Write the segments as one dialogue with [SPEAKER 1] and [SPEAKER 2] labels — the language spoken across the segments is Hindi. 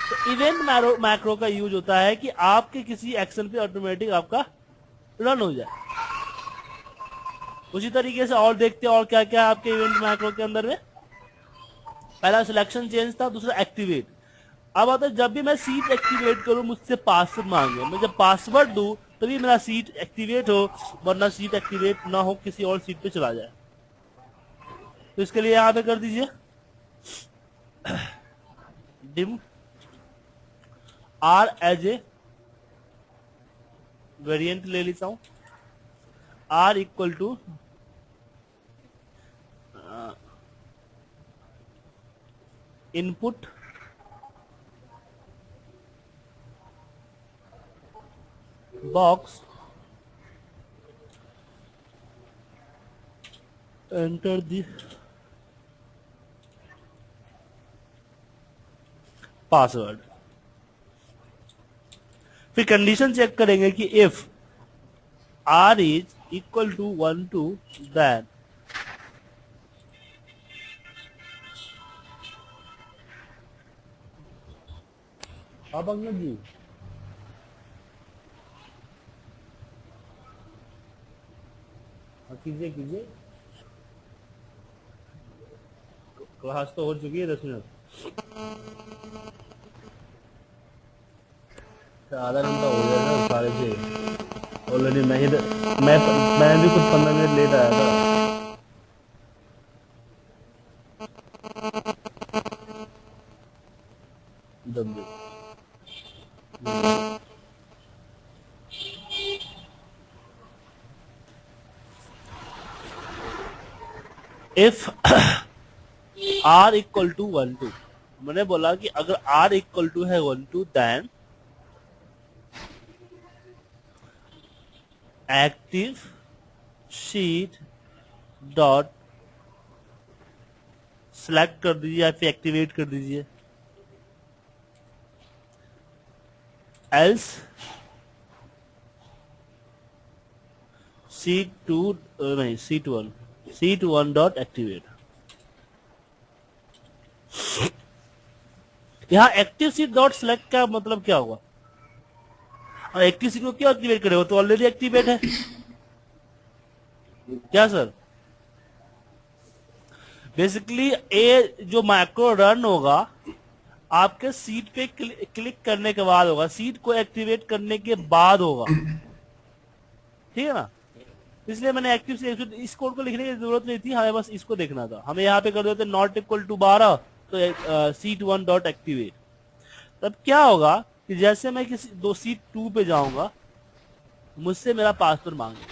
[SPEAKER 1] तो इवेंट मैक्रो का यूज होता है कि आपके किसी एक्शन पे ऑटोमेटिक आपका रन हो जाए। उसी तरीके से और देखते हैं और क्या क्या है आपके इवेंट मैक्रो के अंदर में। पहला सिलेक्शन चेंज था, दूसरा एक्टिवेट। अब आता है जब भी मैं सीट एक्टिवेट करूं मुझसे पासवर्ड मांगे, मैं जब पासवर्ड दूं तभी मेरा सीट एक्टिवेट हो, वरना सीट एक्टिवेट ना हो किसी और सीट पे चला जाए। तो इसके लिए यहां पे कर दीजिए dim R as a variant ले लेता हूं, R equal to input box enter the password. फिर कंडीशन चेक करेंगे कि if R is equal to 1 2 then आप अंगद जी कीजिए कीजिए, क्लास तो हो चुकी है 10 मिनट, आधा घंटा हो गया ना साढ़े 6 ऑलरेडी। मैं भी कुछ 15 मिनट लेट आया था। दब इफ आर इक्वल टू 1 2, मैंने बोला कि अगर आर इक्वल टू है 1 2 then active sheet dot select कर दीजिए या फिर एक्टिवेट कर दीजिए, एल्स सीट 2 नहीं सीट 1 डॉट एक्टिवेट। यहाँ एक्टिव सीट डॉट सिलेक्ट का मतलब क्या हुआ, और एक्टिव सीट को क्यों एक्टिवेट करे, वो तो ऑलरेडी एक्टिवेट है क्या सर। बेसिकली ये जो मैक्रो रन होगा आपके सीट पे क्लिक करने के बाद होगा, सीट को एक्टिवेट करने के बाद होगा, ठीक है ना। इसलिए मैंने एक्टिव से इस कोड को लिखने की जरूरत नहीं थी, हमें बस इसको देखना था। हमें यहाँ पे कर देते नॉट इक्वल टू 12 तो सीट 1 डॉट एक्टिवेट। तब क्या होगा कि जैसे मैं किसी दो सीट 2 पे जाऊंगा मुझसे मेरा पासवर्ड मांगेगा,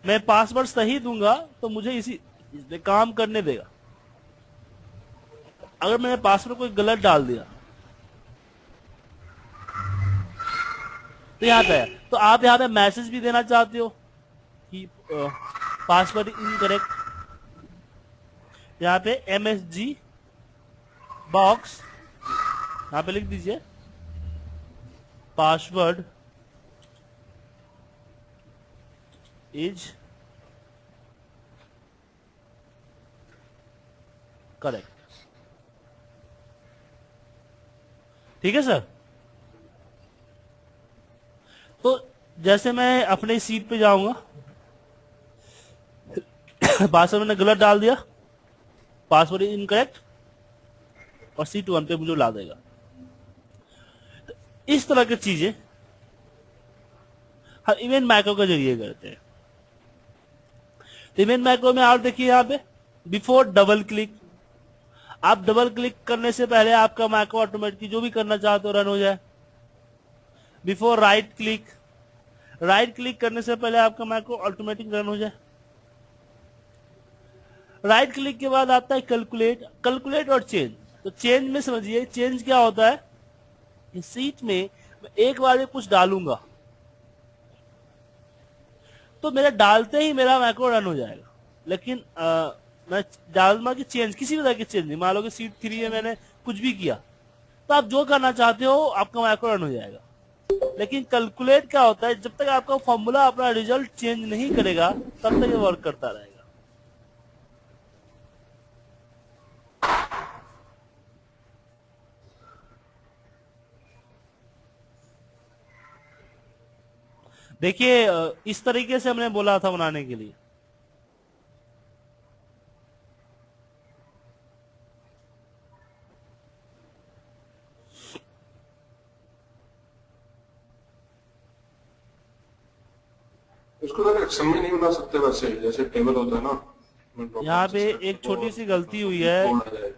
[SPEAKER 1] मैं पासवर्ड सही दूंगा तो मुझे इसमें काम करने देगा। अगर मैंने पासवर्ड कोई गलत डाल दिया तो यहाँ पे है, तो आप यहाँ पे मैसेज भी देना चाहते हो कि पासवर्ड इनकरेक्ट, यहाँ पे MSG बॉक्स यहाँ पे लिख दीजिए पासवर्ड इज करेक्ट, ठीक है सर। तो जैसे मैं अपने सीट पे जाऊंगा पासवर्ड मैंने गलत डाल दिया, पासवर्ड इज इनकरेक्ट, और सीट 1 पे मुझे ला देगा। तो इस तरह की चीजें हम इवेंट मैक्रो के जरिए करते हैं। तो इवेंट मैक्रो में आप देखिए यहाँ पे बिफोर डबल क्लिक, आप डबल क्लिक करने से पहले आपका मैक्रो ऑटोमेटिक जो भी करना चाहते हो रन हो जाए। Before right click, right click करने से पहले आपका मैक्रो ऑटोमेटिक रन हो जाए। राइट क्लिक के बाद आता है कैलकुलेट, कैलकुलेट और चेंज। तो चेंज में समझिए, चेंज क्या होता है, इस सीट में मैं एक बार में कुछ डालूंगा तो मेरा डालते ही मेरा मैक्रो रन हो जाएगा। लेकिन मैं डालूंगा कि चेंज किसी भी तरह की चेंज नहीं, मान लो कि सीट 3 है मैंने कुछ भी किया तो आप जो करना चाहते हो आपका मैक्रो रन हो जाएगा। लेकिन कैलकुलेट क्या होता है, जब तक आपका फॉर्मूला अपना रिजल्ट चेंज नहीं करेगा तब तक ये वर्क करता रहेगा। देखिए इस तरीके से हमने बोला था बनाने के लिए।
[SPEAKER 2] इसको तो एक्सेल में नहीं बना सकते वैसे, जैसे टेबल होता है ना, ड्रॉप डाउन
[SPEAKER 1] यहाँ
[SPEAKER 2] से
[SPEAKER 1] पे
[SPEAKER 2] सिलेक्ट
[SPEAKER 1] एक
[SPEAKER 2] करो
[SPEAKER 1] छोटी
[SPEAKER 2] और
[SPEAKER 1] सी गलती हुई
[SPEAKER 2] कॉपी
[SPEAKER 1] है।
[SPEAKER 2] कोड आ जाए।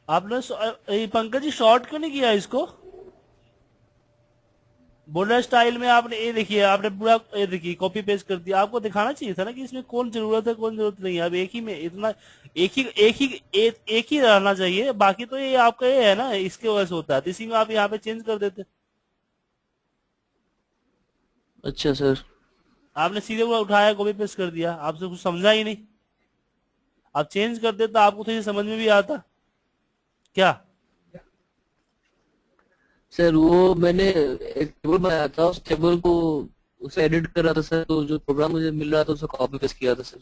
[SPEAKER 1] आपने पंकज जी शॉर्ट क्यों नहीं किया इसको? बॉर्डर स्टाइल में आपने ये देखिए, आपने पूरा ये देखिए कॉपी पेस्ट कर दिया। आपको दिखाना चाहिए था ना कि इसमें कौन जरूरत है कौन जरूरत नहीं है। अब एक ही में इतना, एक ही रहना चाहिए। बाकी तो ये आपका ये है ना, इसके वजह से होता है, तो इसी में आप यहाँ पे चेंज कर देते।
[SPEAKER 3] अच्छा सर।
[SPEAKER 1] आपने सीधे वो उठाया कॉपी पेस्ट कर दिया, आपसे कुछ समझा ही नहीं। आप चेंज कर देते तो आपको थोड़ी समझ में भी आता क्या।
[SPEAKER 3] सर वो मैंने एक टेबल बनाया था, उस टेबल को उसे एडिट कर रहा था सर, तो जो प्रोग्राम मुझे मिल रहा था उसे कॉपी पेस्ट किया था सर।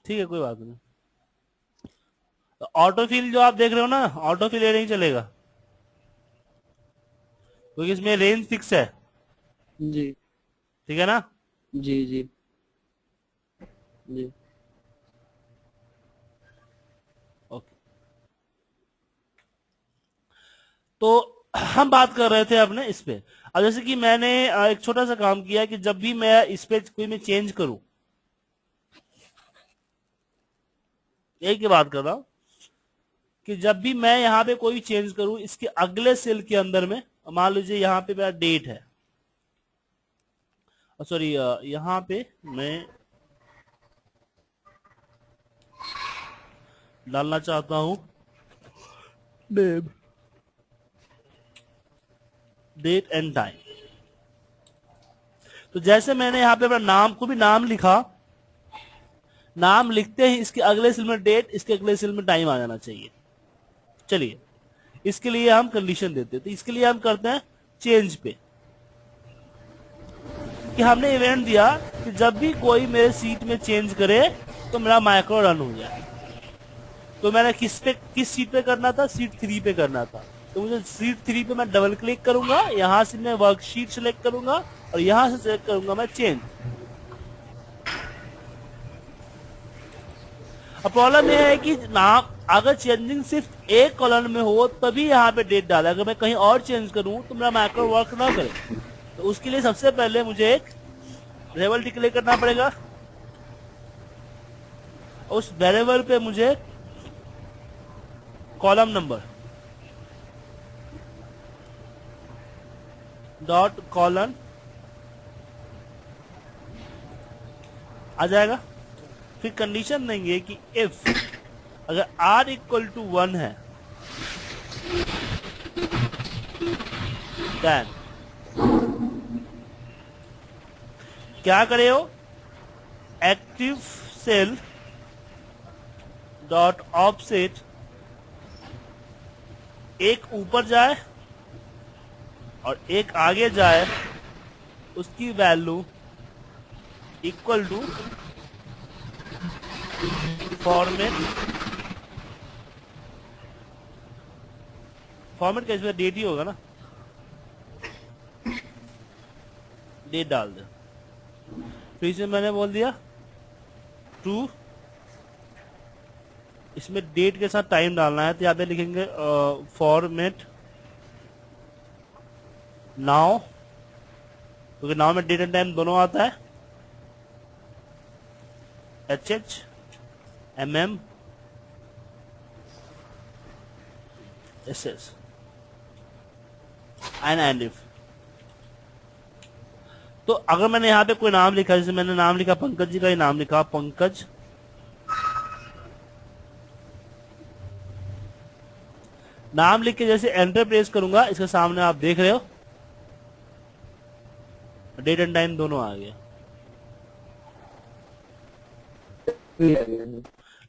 [SPEAKER 1] ठीक है, कोई बात नहीं। ऑटो फिल जो आप देख रहे हो ना, ऑटो फिल ये नहीं चलेगा, क्योंकि इसमें रेंज फिक्स है।
[SPEAKER 3] जी
[SPEAKER 1] ठीक है ना।
[SPEAKER 3] जी जी जी।
[SPEAKER 1] ओके, तो हम बात कर रहे थे अपने इस पे। अब जैसे कि मैंने एक छोटा सा काम किया कि जब भी मैं इस पे कोई मैं चेंज करूं, एक ही बात कर रहा हूं कि जब भी मैं यहाँ पे कोई चेंज करूं, इसके अगले सेल के अंदर में, मान लीजिए यहाँ पे मेरा डेट है, सॉरी यहाँ पे मैं डालना चाहता हूं नेम, डेट एंड टाइम। तो जैसे मैंने यहाँ पे अपना नाम को भी नाम लिखा, नाम लिखते ही इसके अगले सेल में डेट, इसके अगले सेल में टाइम आ जाना चाहिए। चलिए, इसके लिए हम कंडीशन देते हैं। तो इसके लिए हम करते हैं चेंज पे, कि हमने इवेंट दिया कि जब भी कोई मेरे सीट में चेंज करे तो मेरा माइक्रो रन हो जाए। तो मैंने किस सीट पे करना था? सीट 3 पे करना था। तो मुझे सीट 3 पे मैं डबल क्लिक करूंगा, यहां से मैं वर्कशीट सेलेक्ट करूंगा और यहां से सेलेक्ट करूंगा मैं चेंज। अब प्रॉब्लम यह है कि नाम अगर चेंजिंग सिर्फ एक कॉलम में हो तभी यहाँ पे डेट डाले, अगर मैं कहीं और चेंज करूं तो मेरा माइक्रो वर्क ना करे। तो उसके लिए सबसे पहले मुझे एक वेरिएबल डिक्लेयर करना पड़ेगा। उस वेरिएबल पे मुझे कॉलम नंबर डॉट कॉलन आ जाएगा। फिर कंडीशन देंगे कि इफ अगर r इक्वल टू 1 है देन क्या करे हो, एक्टिव सेल डॉट ऑफसेट एक ऊपर जाए और एक आगे जाए, उसकी वैल्यू इक्वल टू फॉर्मेट का इसमें डेट ही होगा ना, डेट डाल दे। फिर इसमें मैंने बोल दिया टू, इसमें डेट के साथ टाइम डालना है, तो यहाँ पे लिखेंगे फॉर्मेट नाउ, क्योंकि नाउ में डेट एंड टाइम दोनों आता है। HH MM SS and if. तो अगर मैंने यहाँ पे कोई नाम लिखा, जैसे मैंने नाम लिखा पंकज जी का ही नाम लिखा, पंकज, नाम लिख के जैसे एंटर प्रेस करूंगा, इसके सामने आप देख रहे हो डेट एंड टाइम दोनों आ गया।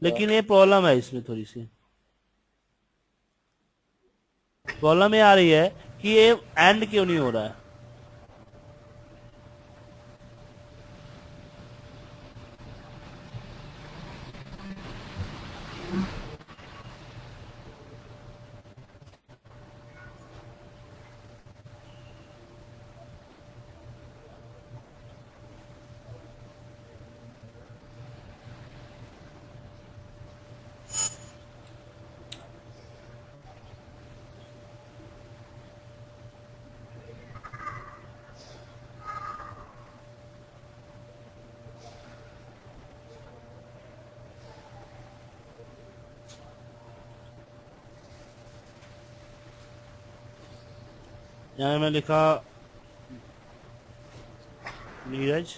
[SPEAKER 1] लेकिन ये प्रॉब्लम है, इसमें थोड़ी सी प्रॉब्लम ये आ रही है कि ये एंड क्यों नहीं हो रहा है। यहाँ मैं लिखा नीरज,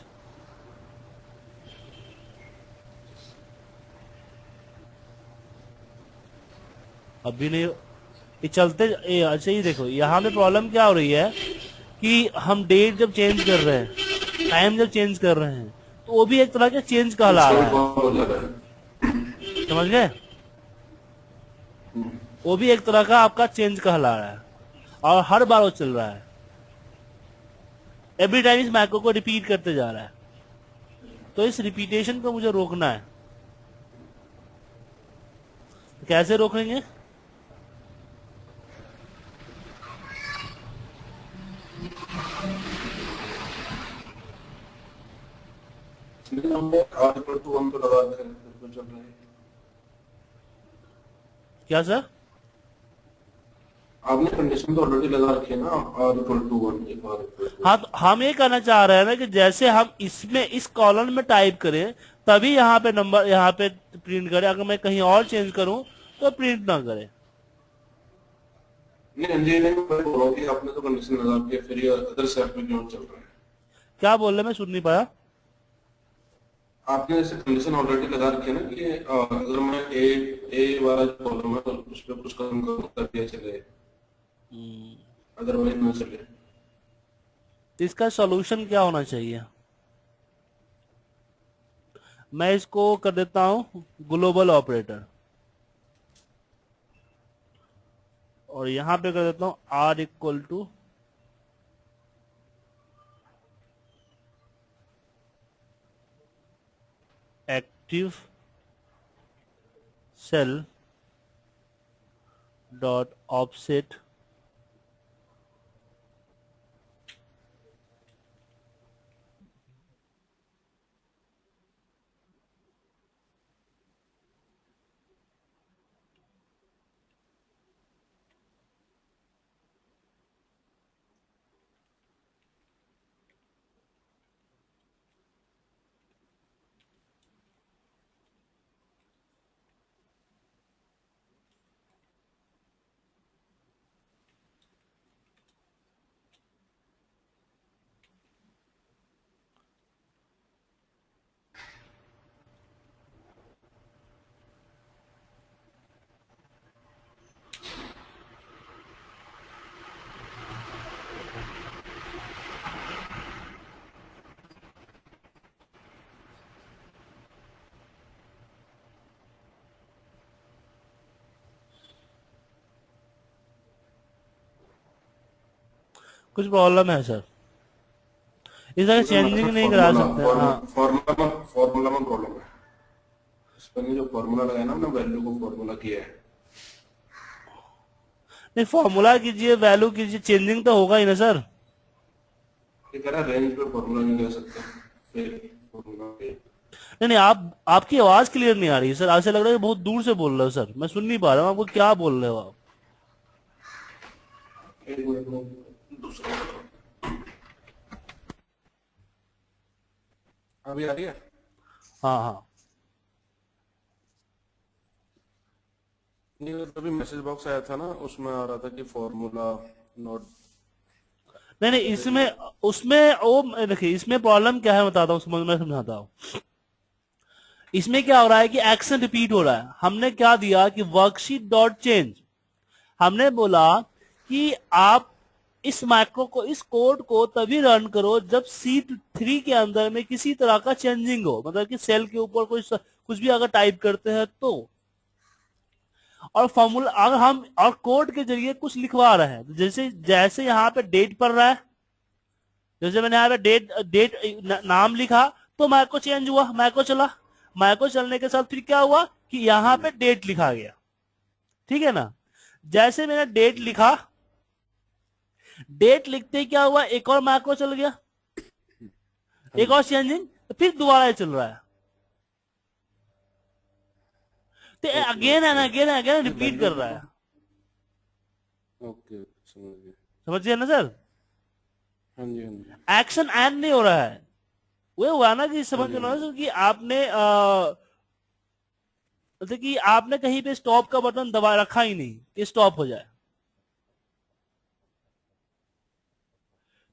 [SPEAKER 1] अभी नहीं ये चलते अच्छा ये देखो यहाँ पे प्रॉब्लम क्या हो रही है कि हम डेट जब चेंज कर रहे हैं, टाइम जब चेंज कर रहे हैं, तो वो भी एक तरह का चेंज कहला
[SPEAKER 2] उसका
[SPEAKER 1] रहा
[SPEAKER 2] भी
[SPEAKER 1] है,
[SPEAKER 2] बहुत हो जा रहा है।
[SPEAKER 1] समझ गए? वो भी एक तरह का आपका चेंज कहला रहा है और हर बार वो चल रहा है, एवरी टाइम इस मैक्रो को रिपीट करते जा रहा है। तो इस रिपीटेशन को मुझे रोकना है, तो कैसे रोकेंगे?
[SPEAKER 2] लेकिन हमने R=1 तो लगा रखा है, फिर तो चल रहा है।
[SPEAKER 1] क्या सर?
[SPEAKER 2] आपने कंडीशन तो ऑलरेडी लगा रखी है ना, R=1 एक R=1।
[SPEAKER 1] हाँ, तो हम ये कहना चाह रहे हैं ना कि जैसे हम इसमें इस कॉलम में टाइप करें तभी यहाँ पे नंबर यहाँ पे प्रिंट करे, अगर मैं कहीं और चेंज करूं तो प्रिंट ना करे।
[SPEAKER 2] नहीं इंजीनियरिंग में मैं बोल रहा हूँ कि आपने तो कंडीशन लगा रखी है, फिर ये अदर सेट में क्यों चल रहा है?
[SPEAKER 1] क्या बोल रहे, मैं सुन नहीं पाया।
[SPEAKER 2] आपने ऐसे कंडीशन ऑलरेडी लगा रखी है ना कि अगर मैं ए वाला जो कॉलम है उस पर कुछ काम करूँ तब ये चले, अदरवाइज ना चले।
[SPEAKER 1] तो इसका सॉल्यूशन क्या होना चाहिए? मैं इसको कर देता हूं ग्लोबल ऑपरेटर और यहां पे कर देता हूं R=, active cell dot offset कुछ प्रॉब्लम है सर, इस तरह चेंजिंग नहीं करा सकते। हाँ
[SPEAKER 2] फॉर्मूला में प्रॉब्लम है। इसमें जो फॉर्मूला लगाया ना, हमने वैल्यू को फॉर्मूला किया है।
[SPEAKER 1] नहीं, फॉर्मूला कीजिए, वैल्यू कीजिए, चेंजिंग तो होगा ही ना सर।
[SPEAKER 2] ये कह रहा है रेंज पे फॉर्मूला नहीं लगा सकते, फिर फॉर्मूला पे
[SPEAKER 1] नहीं नहीं, आपकी आवाज क्लियर नहीं आ रही है सर, ऐसे लग रहा है कि बहुत दूर से बोल रहे हो सर, मैं सुन नहीं पा रहा हूँ आपको क्या बोल रहे हो आप।
[SPEAKER 2] एक मिनट में दूसरा अभी आ रही है।
[SPEAKER 1] हाँ हाँ,
[SPEAKER 2] नहीं अभी मैसेज बॉक्स आया था ना, उसमें आ रहा था कि फॉर्मूला नॉट।
[SPEAKER 1] नहीं नहीं, इसमें उसमें वो देखिए, इसमें प्रॉब्लम क्या है बताता हूँ, समझ में समझाता हूँ। इसमें क्या हो रहा है कि एक्शन रिपीट हो रहा है। हमने क्या दिया कि वर्कशीट डॉट चेंज, हमने बोला कि आप इस मैक्रो को, इस कोड को तभी रन करो जब सीट 3 के अंदर में किसी तरह का चेंजिंग हो, मतलब कि सेल के ऊपर कुछ भी अगर टाइप करते हैं तो, और फॉर्मूला अगर हम और कोड के जरिए कुछ लिखवा रहे हैं, तो जैसे जैसे यहाँ पे डेट पढ़ रहा है, जैसे मैंने यहाँ पे डेट नाम लिखा तो मैक्रो चेंज हुआ, मैक्रो चला, मैक्रो चलने के साथ फिर क्या हुआ कि यहाँ पे डेट लिखा गया, ठीक है ना। जैसे मैंने डेट लिखा, डेट लिखते ही क्या हुआ, एक और मैक्रो चल गया, एक और चेंजिंग, तो फिर दोबारा ये चल रहा है, तो again and again and again repeat कर रहा है।
[SPEAKER 2] ओके समझ गए।
[SPEAKER 1] समझिए ना सर,
[SPEAKER 2] हाँ जी हाँ जी।
[SPEAKER 1] एक्शन एंड नहीं हो रहा है। वो हुआ ना कि समझ लो ना कि आपने मतलब कि आपने कहीं पे स्टॉप का बटन दबा रखा ही नहीं कि स्टॉप हो जाए,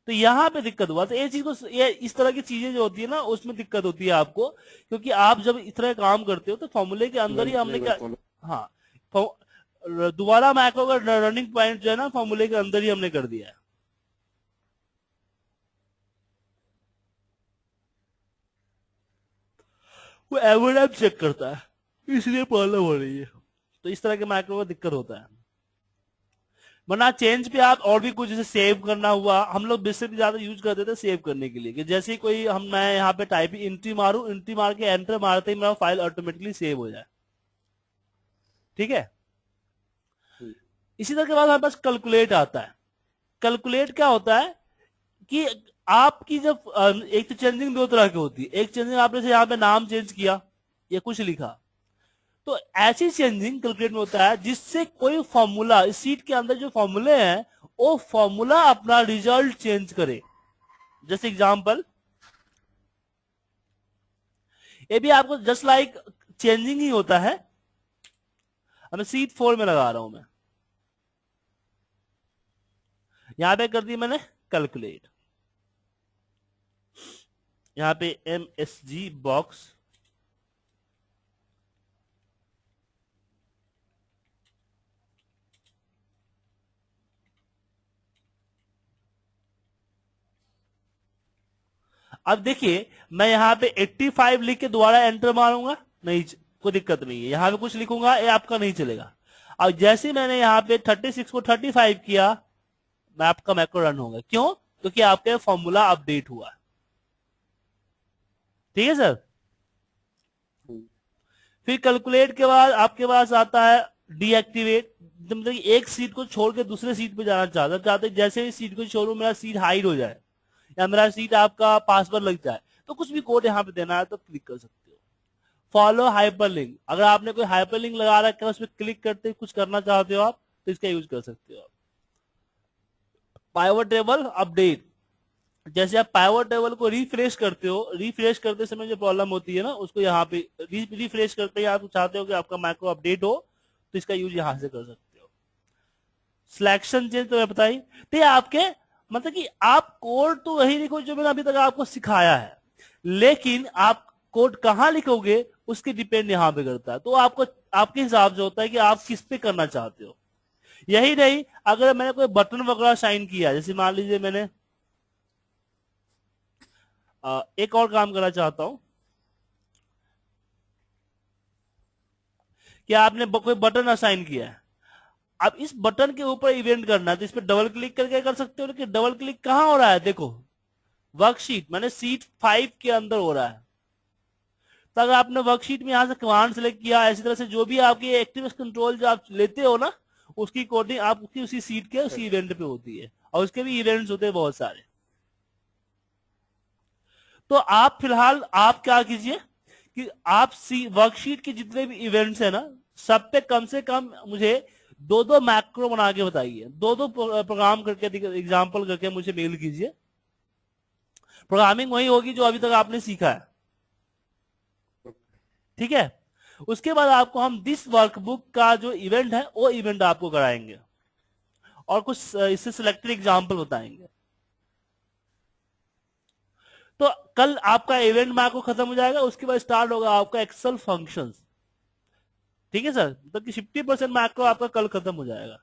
[SPEAKER 1] तो यहाँ पे दिक्कत हुआ। तो ये चीज को, ये इस तरह की चीजें जो होती है ना उसमें दिक्कत होती है आपको, क्योंकि आप जब इस तरह काम करते हो तो फॉर्मूले के अंदर ही हमने क्या, हाँ, दोबारा मैक्रो का रनिंग पॉइंट जो है ना फॉर्मूले के अंदर ही हमने कर दिया है। वो एवरेज चेक करता है, इसलिए प्रॉब्लम हो रही है। तो इस तरह के मैक्रो का दिक्कत होता है। वरना चेंज पे आप और भी कुछ जैसे सेव करना हुआ, हम लोग बेसिक ज्यादा यूज करते थे सेव करने के लिए, कि जैसे ही कोई मैं यहाँ पे टाइप एंट्री मारू, एंट्री मार के एंटर मारते ही मेरा फाइल ऑटोमेटिकली सेव हो जाए। ठीक है। इसी तरह के बाद हमारे पास कैलकुलेट आता है। कैलकुलेट क्या होता है कि आपकी जब एक तो चेंजिंग दो तरह की होती है। एक चेंजिंग आपने से यहाँ पे नाम चेंज किया या कुछ लिखा, तो ऐसी चेंजिंग कैलकुलेट में होता है जिससे कोई फॉर्मूला, इस सीट के अंदर जो फॉर्मूले हैं वो फॉर्मूला अपना रिजल्ट चेंज करे। जैसे एग्जांपल, ये भी आपको जस्ट लाइक चेंजिंग ही होता है। अब मैं सीट 4 में लगा रहा हूं, मैं यहां पे कर दी मैंने कैलकुलेट, यहां पे MSG बॉक्स, अब देखिए मैं यहाँ पे 85 लिख के दोबारा एंटर मारूंगा, नहीं, कोई दिक्कत नहीं है। यहाँ पे कुछ लिखूंगा ये आपका नहीं चलेगा। अब जैसे मैंने यहाँ पे 36 को 35 किया, मैं आपका मैक्रो रन होगा। क्यों? क्योंकि आपका फॉर्मूला अपडेट हुआ। ठीक है सर। फिर कैलकुलेट के बाद आपके पास आता है डीएक्टिवेट। मतलब एक सीट को छोड़ के दूसरे सीट पे जाना चाहते, जैसे ही सीट को छोड़ू मेरा सीट हाइड हो जाए या मेरा सीट आपका पासवर्ड लग जाए, तो कुछ भी कोड यहाँ पे देना है तो क्लिक कर सकते हो। फॉलो हाइपरलिंक, अगर आपने कोई हाइपरलिंक लगा रखा है उस पर क्लिक करते कुछ करना चाहते हो आप तो इसका यूज कर सकते हो। पाइवट टेबल अपडेट, जैसे आप पाइवट टेबल को रिफ्रेश करते हो, रिफ्रेश करते समय जो प्रॉब्लम होती है ना उसको यहाँ पे रिफ्रेश करते ही आप चाहते हो कि आपका मैक्रो अपडेट हो तो इसका यूज यहां से कर सकते हो। सिलेक्शन चेंज तो मैं बताई, तो आपके मतलब कि आप कोड तो वही लिखो जो मैंने अभी तक आपको सिखाया है, लेकिन आप कोड कहां लिखोगे उसके डिपेंड यहां पे करता है। तो आपको आपके हिसाब से होता है कि आप किस पे करना चाहते हो। यही नहीं, अगर मैंने कोई बटन वगैरह साइन किया, जैसे मान लीजिए मैंने एक और काम करना चाहता हूं कि आपने कोई बटन असाइन किया है, अब इस बटन के ऊपर इवेंट करना है तो इस पर डबल क्लिक करके कर सकते हो। लेकिन डबल क्लिक कहां हो रहा है, देखो वर्कशीट, मैंने सीट 5 के अंदर हो रहा है। तो अगर आपने वर्कशीट में यहां से कमांड सेलेक्ट किया, ऐसी तरह से जो भी आपकी एक्टिव कंट्रोल जो आप लेते हो ना उसकी कोडिंग आपकी उसी सीट के उसी इवेंट पे होती है, और उसके भी इवेंट्स होते हैं बहुत सारे। तो आप फिलहाल आप क्या कीजिए कि आप वर्कशीट के जितने भी इवेंट्स है ना सब पे कम से कम मुझे 2-2 मैक्रो बना के बताइए, 2-2 प्रोग्राम करके एग्जांपल करके मुझे मेल कीजिए। प्रोग्रामिंग वही होगी जो अभी तक आपने सीखा है। ठीक है। उसके बाद आपको हम दिस वर्कबुक का जो इवेंट है वो इवेंट आपको कराएंगे और कुछ इससे सिलेक्टेड एग्जांपल बताएंगे। तो कल आपका इवेंट मैक्रो खत्म हो जाएगा, उसके बाद स्टार्ट होगा आपका एक्सेल फंक्शंस। ठीक है सर, मतलब कि 50% मैक्रो आपका कल खत्म हो जाएगा।